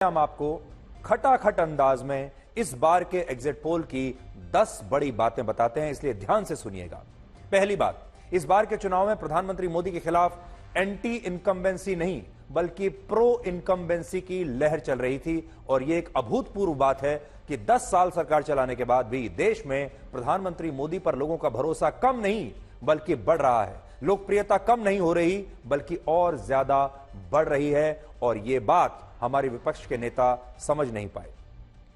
हम आपको खटाखट अंदाज में इस बार के एग्जिट पोल की 10 बड़ी बातें बताते हैं, इसलिए ध्यान से सुनिएगा। पहली बात, इस बार के चुनाव में प्रधानमंत्री मोदी के खिलाफ एंटी इनकम्बेंसी नहीं बल्कि प्रो इनकम्बेंसी की लहर चल रही थी और यह एक अभूतपूर्व बात है कि 10 साल सरकार चलाने के बाद भी देश में प्रधानमंत्री मोदी पर लोगों का भरोसा कम नहीं बल्कि बढ़ रहा है। लोकप्रियता कम नहीं हो रही बल्कि और ज्यादा बढ़ रही है और यह बात हमारे विपक्ष के नेता समझ नहीं पाए।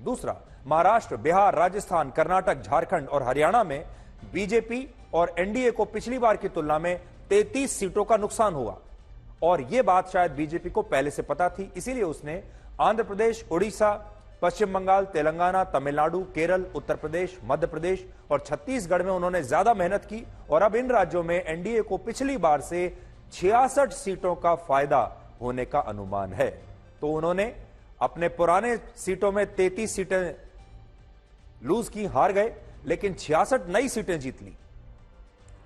दूसरा, महाराष्ट्र, बिहार, राजस्थान, कर्नाटक, झारखंड और हरियाणा में बीजेपी और एनडीए को पिछली बार की तुलना में 33 सीटों का नुकसान हुआ और यह बात शायद बीजेपी को पहले से पता थी, इसीलिए उसने आंध्र प्रदेश, उड़ीसा, पश्चिम बंगाल, तेलंगाना, तमिलनाडु, केरल, उत्तर प्रदेश, मध्य प्रदेश और छत्तीसगढ़ में उन्होंने ज्यादा मेहनत की और अब इन राज्यों में एनडीए को पिछली बार से 66 सीटों का फायदा होने का अनुमान है। तो उन्होंने अपने पुराने सीटों में 33 सीटें लूज की, हार गए, लेकिन 66 नई सीटें जीत ली।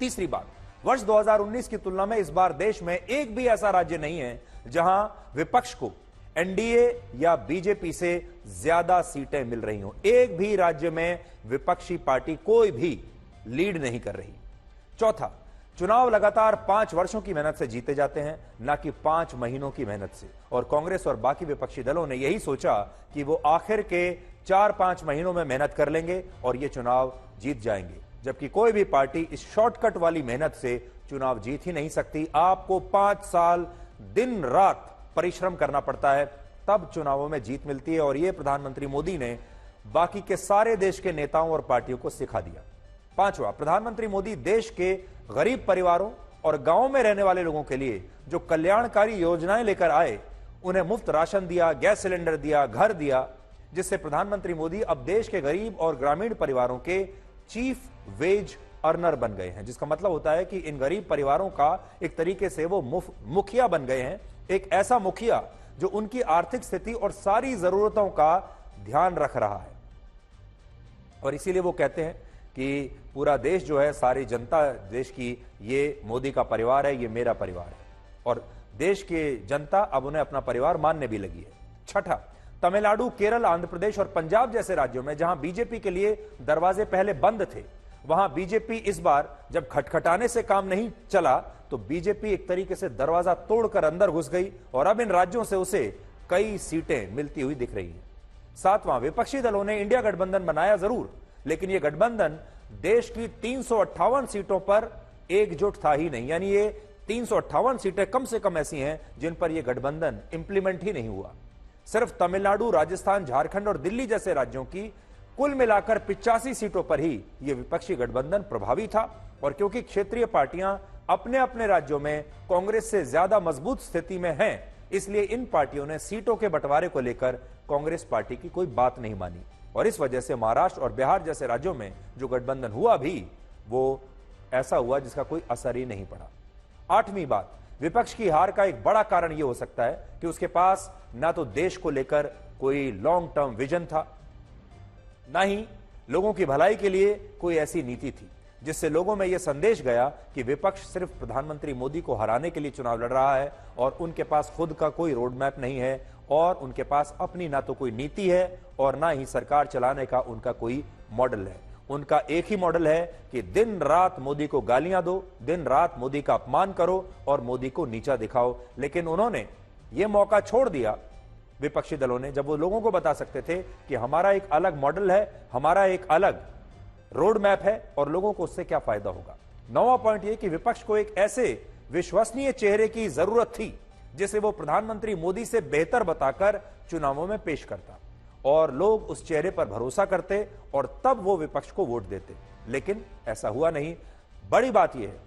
तीसरी बात, वर्ष 2019 की तुलना में इस बार देश में एक भी ऐसा राज्य नहीं है जहां विपक्ष को एनडीए या बीजेपी से ज्यादा सीटें मिल रही हों। एक भी राज्य में विपक्षी पार्टी कोई भी लीड नहीं कर रही। चौथा, चुनाव लगातार 5 वर्षों की मेहनत से जीते जाते हैं, ना कि 5 महीनों की मेहनत से, और कांग्रेस और बाकी विपक्षी दलों ने यही सोचा कि वो आखिर के 4-5 महीनों में मेहनत कर लेंगे और ये चुनाव जीत जाएंगे, जबकि कोई भी पार्टी इस शॉर्टकट वाली मेहनत से चुनाव जीत ही नहीं सकती। आपको 5 साल दिन रात परिश्रम करना पड़ता है, तब चुनावों में जीत मिलती है और यह प्रधानमंत्री मोदी ने बाकी के सारे देश के नेताओं और पार्टियों को सिखा दिया। पांचवा, प्रधानमंत्री मोदी देश के गरीब परिवारों और गांवों में रहने वाले लोगों के लिए जो कल्याणकारी योजनाएं लेकर आए, उन्हें मुफ्त राशन दिया, गैस सिलेंडर दिया, घर दिया, जिससे प्रधानमंत्री मोदी अब देश के गरीब और ग्रामीण परिवारों के चीफ वेज अर्नर बन गए हैं, जिसका मतलब होता है कि इन गरीब परिवारों का एक तरीके से वो मुखिया बन गए हैं, एक ऐसा मुखिया जो उनकी आर्थिक स्थिति और सारी जरूरतों का ध्यान रख रहा है। और इसीलिए वो कहते हैं कि पूरा देश जो है, सारी जनता देश की, ये मोदी का परिवार है, ये मेरा परिवार है, और देश की जनता अब उन्हें अपना परिवार मानने भी लगी है। छठा, तमिलनाडु, केरल, आंध्र प्रदेश और पंजाब जैसे राज्यों में जहां बीजेपी के लिए दरवाजे पहले बंद थे, वहां बीजेपी इस बार जब खटखटाने से काम नहीं चला तो बीजेपी एक तरीके से दरवाजा तोड़कर अंदर घुस गई और अब इन राज्यों से उसे कई सीटें मिलती हुई दिख रही हैं। सातवां, विपक्षी दलों ने इंडिया गठबंधन बनाया जरूर, लेकिन यह गठबंधन देश की 358 सीटों पर एकजुट था ही नहीं, यानी ये 358 सीटें कम से कम ऐसी हैं जिन पर यह गठबंधन इंप्लीमेंट ही नहीं हुआ। सिर्फ तमिलनाडु, राजस्थान, झारखंड और दिल्ली जैसे राज्यों की कुल मिलाकर 85 सीटों पर ही यह विपक्षी गठबंधन प्रभावी था और क्योंकि क्षेत्रीय पार्टियां अपने अपने राज्यों में कांग्रेस से ज्यादा मजबूत स्थिति में हैं, इसलिए इन पार्टियों ने सीटों के बंटवारे को लेकर कांग्रेस पार्टी की कोई बात नहीं मानी और इस वजह से महाराष्ट्र और बिहार जैसे राज्यों में जो गठबंधन हुआ भी वो ऐसा हुआ जिसका कोई असर ही नहीं पड़ा। आठवीं बात, विपक्ष की हार का एक बड़ा कारण यह हो सकता है कि उसके पास ना तो देश को लेकर कोई लॉन्ग टर्म विजन था, ना ही लोगों की भलाई के लिए कोई ऐसी नीति थी जिससे लोगों में यह संदेश गया कि विपक्ष सिर्फ प्रधानमंत्री मोदी को हराने के लिए चुनाव लड़ रहा है और उनके पास खुद का कोई रोड मैप नहीं है और उनके पास अपनी ना तो कोई नीति है और ना ही सरकार चलाने का उनका कोई मॉडल है। उनका एक ही मॉडल है कि दिन रात मोदी को गालियां दो, दिन रात मोदी का अपमान करो और मोदी को नीचा दिखाओ। लेकिन उन्होंने यह मौका छोड़ दिया, विपक्षी दलों ने, जब वो लोगों को बता सकते थे कि हमारा एक अलग मॉडल है, हमारा एक अलग रोड मैप है और लोगों को उससे क्या फायदा होगा। 9वां पॉइंट यह कि विपक्ष को एक ऐसे विश्वसनीय चेहरे की जरूरत थी जिसे वो प्रधानमंत्री मोदी से बेहतर बताकर चुनावों में पेश करता और लोग उस चेहरे पर भरोसा करते और तब वो विपक्ष को वोट देते, लेकिन ऐसा हुआ नहीं। बड़ी बात यह है,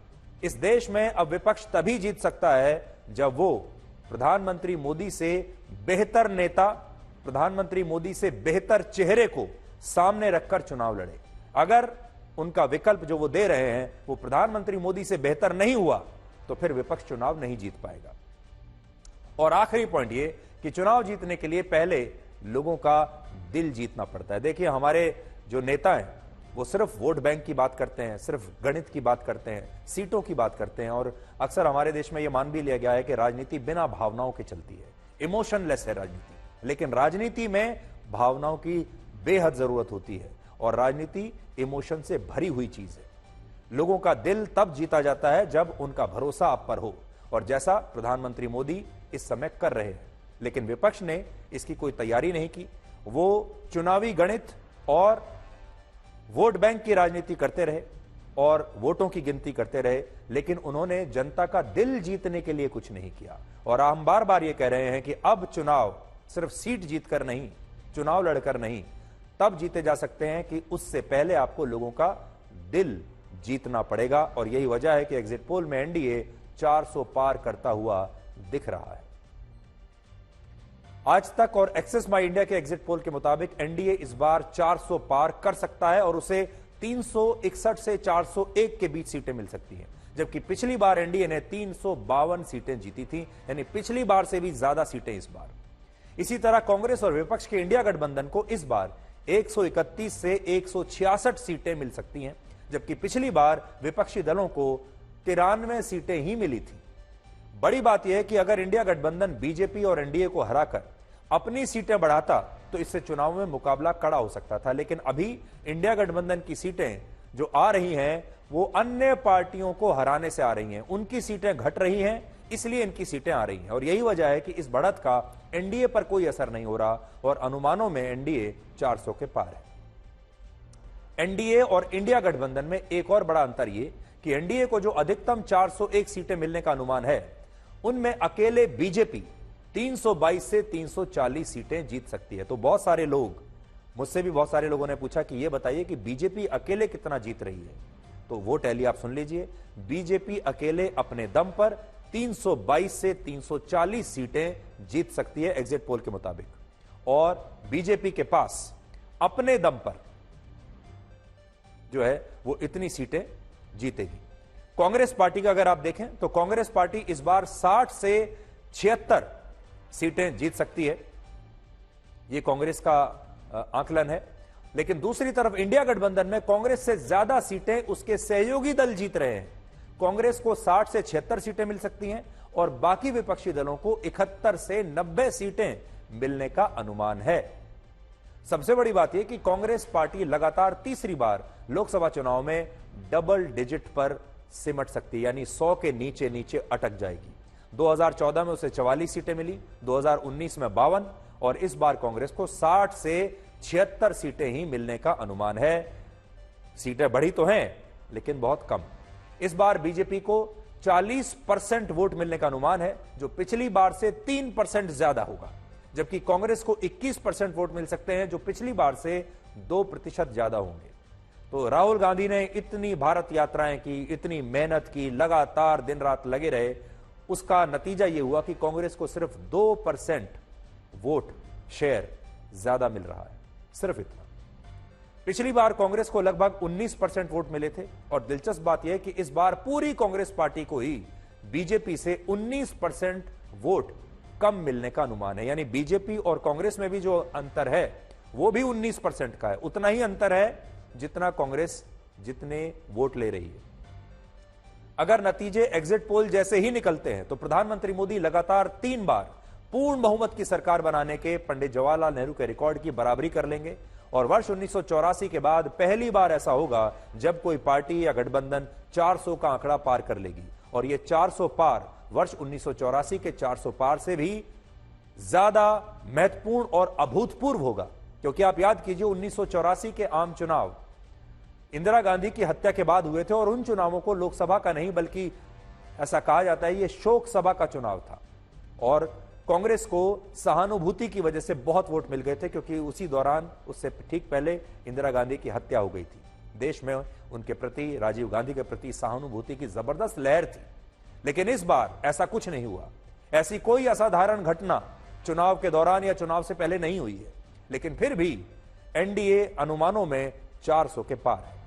इस देश में अब विपक्ष तभी जीत सकता है जब वो प्रधानमंत्री मोदी से बेहतर नेता, प्रधानमंत्री मोदी से बेहतर चेहरे को सामने रखकर चुनाव लड़े। अगर उनका विकल्प जो वो दे रहे हैं वो प्रधानमंत्री मोदी से बेहतर नहीं हुआ तो फिर विपक्ष चुनाव नहीं जीत पाएगा। और आखिरी पॉइंट ये कि चुनाव जीतने के लिए पहले लोगों का दिल जीतना पड़ता है। देखिए, हमारे जो नेता हैं वो सिर्फ वोट बैंक की बात करते हैं, सिर्फ गणित की बात करते हैं, सीटों की बात करते हैं और अक्सर हमारे देश में यह मान भी लिया गया है कि राजनीति बिना भावनाओं के चलती है, इमोशनलेस है राजनीति। लेकिन राजनीति में भावनाओं की बेहद जरूरत होती है और राजनीति इमोशन से भरी हुई चीज है। लोगों का दिल तब जीता जाता है जब उनका भरोसा आप पर हो, और जैसा प्रधानमंत्री मोदी इस समय कर रहे हैं। लेकिन विपक्ष ने इसकी कोई तैयारी नहीं की। वो चुनावी गणित और वोट बैंक की राजनीति करते रहे और वोटों की गिनती करते रहे, लेकिन उन्होंने जनता का दिल जीतने के लिए कुछ नहीं किया। और हम बार बार ये कह रहे हैं कि अब चुनाव सिर्फ सीट जीतकर नहीं, चुनाव लड़कर नहीं, तब जीते जा सकते हैं कि उससे पहले आपको लोगों का दिल जीतना पड़ेगा। और यही वजह है कि एग्जिट पोल में एनडीए 400 पार करता हुआ दिख रहा है। आज तक और एक्सेस माई इंडिया के एग्जिट पोल के मुताबिक एनडीए इस बार 400 पार कर सकता है और उसे 361 से 401 के बीच सीटें मिल सकती हैं, जबकि पिछली बार एनडीए ने 352 सीटें जीती थी, यानी पिछली बार से भी ज्यादा सीटें इस बार। इसी तरह कांग्रेस और विपक्ष के इंडिया गठबंधन को इस बार 131 से 166 सीटें मिल सकती हैं, जबकि पिछली बार विपक्षी दलों को 93 सीटें ही मिली थी। बड़ी बात यह है कि अगर इंडिया गठबंधन बीजेपी और एनडीए को हराकर अपनी सीटें बढ़ाता तो इससे चुनाव में मुकाबला कड़ा हो सकता था, लेकिन अभी इंडिया गठबंधन की सीटें जो आ रही हैं वो अन्य पार्टियों को हराने से आ रही हैं। उनकी सीटें घट रही हैं, इसलिए इनकी सीटें आ रही हैं, और यही वजह है कि इस बढ़त का एनडीए पर कोई असर नहीं हो रहा और अनुमानों में एनडीए 400 के पार है। एनडीए और इंडिया गठबंधन में एक और बड़ा अंतर यह कि एनडीए को जो अधिकतम 401 सीटें मिलने का अनुमान है, उनमें अकेले बीजेपी 322 से 340 सीटें जीत सकती है। तो बहुत सारे लोग, मुझसे भी बहुत सारे लोगों ने पूछा कि यह बताइए कि बीजेपी अकेले कितना जीत रही है। तो वो टैली आप सुन लीजिए। बीजेपी अकेले अपने दम पर 322 से 340 सीटें जीत सकती है एग्जिट पोल के मुताबिक, और बीजेपी के पास अपने दम पर जो है वो इतनी सीटें जीतेगी। कांग्रेस पार्टी का अगर आप देखें तो कांग्रेस पार्टी इस बार 60 से 76 सीटें जीत सकती है, यह कांग्रेस का आकलन है। लेकिन दूसरी तरफ इंडिया गठबंधन में कांग्रेस से ज्यादा सीटें उसके सहयोगी दल जीत रहे हैं। कांग्रेस को 60 से 76 सीटें मिल सकती हैं और बाकी विपक्षी दलों को 71 से 90 सीटें मिलने का अनुमान है। सबसे बड़ी बात यह कि कांग्रेस पार्टी लगातार तीसरी बार लोकसभा चुनाव में डबल डिजिट पर सिमट सकती है, यानी 100 के नीचे नीचे अटक जाएगी। 2014 में उसे 44 सीटें मिली, 2019 में 52, और इस बार कांग्रेस को 60 से 76 सीटें ही मिलने का अनुमान है। सीटें बढ़ी तो हैं लेकिन बहुत कम। इस बार बीजेपी को 40% वोट मिलने का अनुमान है, जो पिछली बार से 3% ज्यादा होगा, जबकि कांग्रेस को 21% वोट मिल सकते हैं, जो पिछली बार से 2% ज्यादा होंगे। तो राहुल गांधी ने इतनी भारत यात्राएं की, इतनी मेहनत की, लगातार दिन रात लगे रहे, उसका नतीजा यह हुआ कि कांग्रेस को सिर्फ 2% वोट शेयर ज्यादा मिल रहा है, सिर्फ इतना। पिछली बार कांग्रेस को लगभग 19% वोट मिले थे, और दिलचस्प बात यह है कि इस बार पूरी कांग्रेस पार्टी को ही बीजेपी से 19% वोट कम मिलने का अनुमान है। यानी बीजेपी और कांग्रेस में भी जो अंतर है वो भी 19% का है। उतना ही अंतर है जितना कांग्रेस जितने वोट ले रही है। अगर नतीजे एग्जिट पोल जैसे ही निकलते हैं तो प्रधानमंत्री मोदी लगातार 3 बार पूर्ण बहुमत की सरकार बनाने के पंडित जवाहरलाल नेहरू के रिकॉर्ड की बराबरी कर लेंगे, और वर्ष 1984 के बाद पहली बार ऐसा होगा जब कोई पार्टी या गठबंधन 400 का आंकड़ा पार कर लेगी। और यह 400 पार वर्ष 1984 के 400 पार से भी ज्यादा महत्वपूर्ण और अभूतपूर्व होगा, क्योंकि आप याद कीजिए 1984 के आम चुनाव इंदिरा गांधी की हत्या के बाद हुए थे, और उन चुनावों को लोकसभा का नहीं बल्कि ऐसा कहा जाता है ये शोक सभा का चुनाव था, और कांग्रेस को सहानुभूति की वजह से बहुत वोट मिल गए थे, क्योंकि उसी दौरान, उससे ठीक पहले इंदिरा गांधी की हत्या हो गई थी। देश में उनके प्रति, राजीव गांधी के प्रति सहानुभूति की जबरदस्त लहर थी। लेकिन इस बार ऐसा कुछ नहीं हुआ। ऐसी कोई असाधारण घटना चुनाव के दौरान या चुनाव से पहले नहीं हुई है, लेकिन फिर भी एनडीए अनुमानों में 400 के पार है।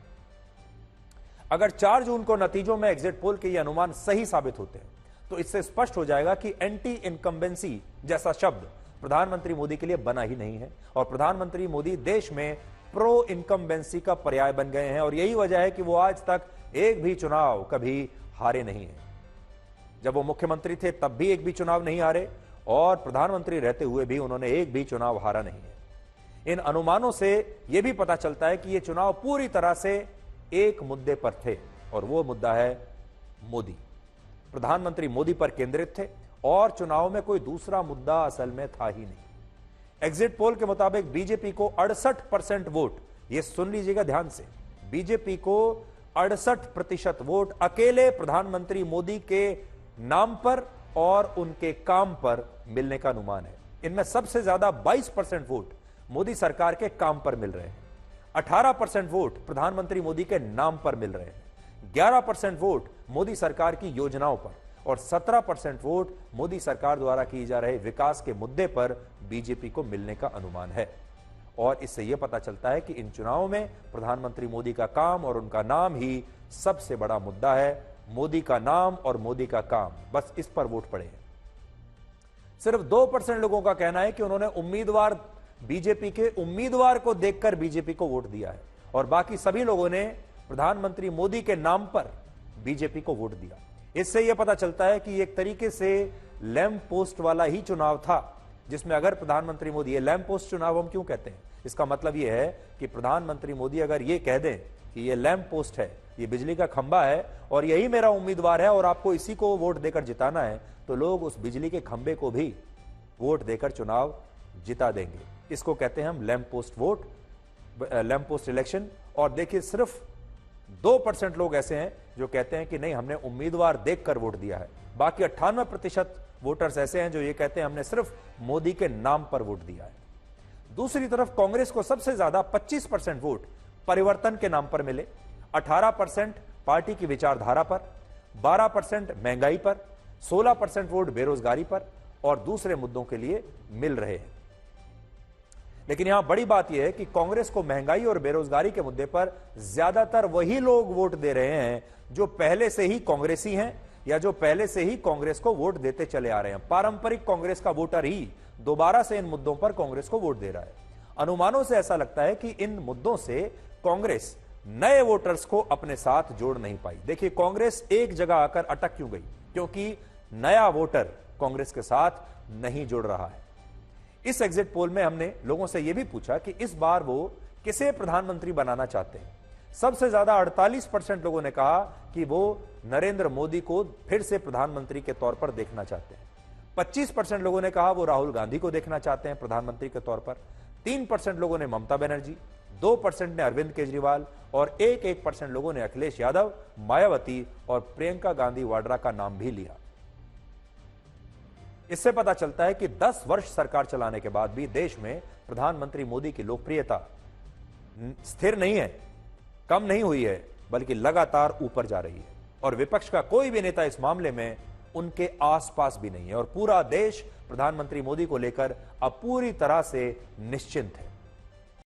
अगर 4 जून को नतीजों में एग्जिट पोल के ये अनुमान सही साबित होते हैं तो इससे स्पष्ट हो जाएगा कि एंटी इनकम्बेंसी जैसा शब्द प्रधानमंत्री मोदी के लिए बना ही नहीं है, और प्रधानमंत्री मोदी देश में प्रो इनकम्बेंसी का पर्याय बन गए हैं, और यही वजह है कि वो आज तक एक भी चुनाव कभी हारे नहीं है। जब वो मुख्यमंत्री थे तब भी एक भी चुनाव नहीं हारे, और प्रधानमंत्री रहते हुए भी उन्होंने एक भी चुनाव हारा नहीं है। इन अनुमानों से यह भी पता चलता है कि ये चुनाव पूरी तरह से एक मुद्दे पर थे और वो मुद्दा है मोदी। प्रधानमंत्री मोदी पर केंद्रित थे और चुनाव में कोई दूसरा मुद्दा असल में था ही नहीं। एग्जिट पोल के मुताबिक बीजेपी को 68% वोट, ये सुन लीजिएगा ध्यान से, बीजेपी को 68% वोट अकेले प्रधानमंत्री मोदी के नाम पर और उनके काम पर मिलने का अनुमान है। इनमें सबसे ज्यादा 22% वोट मोदी सरकार के काम पर मिल रहे हैं, 18% वोट प्रधानमंत्री मोदी के नाम पर मिल रहे हैं, 11% वोट मोदी सरकार की योजनाओं पर और 17% वोट मोदी सरकार द्वारा किए जा रहे विकास के मुद्दे पर बीजेपी को मिलने का अनुमान है। और इससे यह पता चलता है कि इन चुनावों में प्रधानमंत्री मोदी का काम और उनका नाम ही सबसे बड़ा मुद्दा है। मोदी का नाम और मोदी का काम, बस इस पर वोट पड़े हैं। सिर्फ 2% लोगों का कहना है कि उन्होंने बीजेपी के उम्मीदवार को देखकर बीजेपी को वोट दिया है और बाकी सभी लोगों ने प्रधानमंत्री मोदी के नाम पर बीजेपी को वोट दिया। इससे यह पता चलता है कि एक तरीके से लैंप पोस्ट वाला ही चुनाव था, जिसमें अगर प्रधानमंत्री मोदी, ये लैंप पोस्ट चुनाव हम क्यों कहते हैं, इसका मतलब यह है कि प्रधानमंत्री मोदी अगर ये कह दें कि ये लैंप पोस्ट है, ये बिजली का खंबा है और यही मेरा उम्मीदवार है और आपको इसी को वोट देकर जिताना है, तो लोग उस बिजली के खंबे को भी वोट देकर चुनाव जिता देंगे। इसको कहते हैं हम lamp post vote, lamp post election. और देखिए, सिर्फ 2% लोग ऐसे हैं जो कहते हैं कि नहीं, हमने उम्मीदवार देखकर वोट दिया है। बाकी 98% वोटर्स ऐसे हैं जो ये कहते हैं हमने सिर्फ मोदी के नाम पर वोट दिया है। दूसरी तरफ कांग्रेस को सबसे ज्यादा 25% वोट परिवर्तन के नाम पर मिले, 18% पार्टी की विचारधारा पर, 12% महंगाई पर, 16% वोट बेरोजगारी पर और दूसरे मुद्दों के लिए मिल रहे हैं। लेकिन यहां बड़ी बात यह है कि कांग्रेस को महंगाई और बेरोजगारी के मुद्दे पर ज्यादातर वही लोग वोट दे रहे हैं जो पहले से ही कांग्रेसी हैं या जो पहले से ही कांग्रेस को वोट देते चले आ रहे हैं। पारंपरिक कांग्रेस का वोटर ही दोबारा से इन मुद्दों पर कांग्रेस को वोट दे रहा है। अनुमानों से ऐसा लगता है कि इन मुद्दों से कांग्रेस नए वोटर्स को अपने साथ जोड़ नहीं पाई। देखिए, कांग्रेस एक जगह आकर अटक क्यों गई? क्योंकि नया वोटर कांग्रेस के साथ नहीं जुड़ रहा है। इस एग्जिट पोल में हमने लोगों से यह भी पूछा कि इस बार वो किसे प्रधानमंत्री बनाना चाहते हैं। सबसे ज्यादा 48% लोगों ने कहा कि वो नरेंद्र मोदी को फिर से प्रधानमंत्री के तौर पर देखना चाहते हैं। 25% लोगों ने कहा वो राहुल गांधी को देखना चाहते हैं प्रधानमंत्री के तौर पर। 3% लोगों ने ममता बनर्जी, 2% ने अरविंद केजरीवाल और 1% लोगों ने अखिलेश यादव, मायावती और प्रियंका गांधी वाड्रा का नाम भी लिया। इससे पता चलता है कि 10 वर्ष सरकार चलाने के बाद भी देश में प्रधानमंत्री मोदी की लोकप्रियता स्थिर नहीं है, कम नहीं हुई है, बल्कि लगातार ऊपर जा रही है और विपक्ष का कोई भी नेता इस मामले में उनके आसपास भी नहीं है और पूरा देश प्रधानमंत्री मोदी को लेकर अब पूरी तरह से निश्चिंत है।